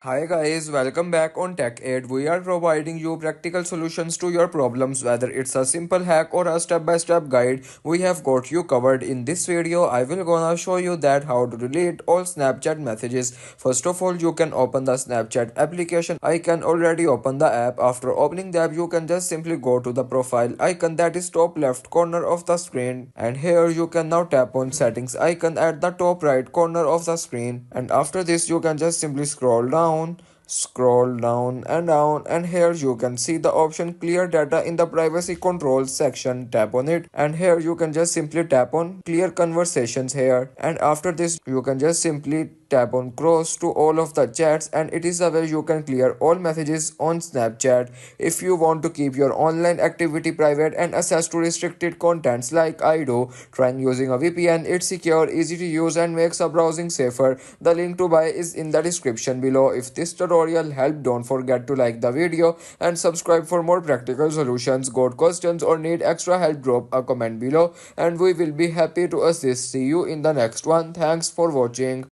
Hi guys, welcome back on Tech Aid. We are providing you practical solutions to your problems, whether it's a simple hack or a step-by-step guide. We have got you covered. In this video, I will gonna show you that how to delete all Snapchat messages. First of all, you can open the Snapchat application. I can already open the app. After opening the app, you can just simply go to the profile icon that is top left corner of the screen, and here you can now tap on settings icon at the top right corner of the screen, and after this you can just simply scroll down and down, and here you can see the option clear data in the privacy controls section. Tap on it, and here you can just simply tap on clear conversations here, and after this you can just simply tap on close to all of the chats, and it is a way you can clear all messages on Snapchat. If you want to keep your online activity private and access to restricted contents like I do, trying using a VPN. It's secure, easy to use, and makes a browsing safer. The link to buy is in the description below. If this tutorial helped, don't forget to like the video and subscribe for more practical solutions. Got questions or need extra help, drop a comment below and we will be happy to assist. See you in the next one. Thanks for watching.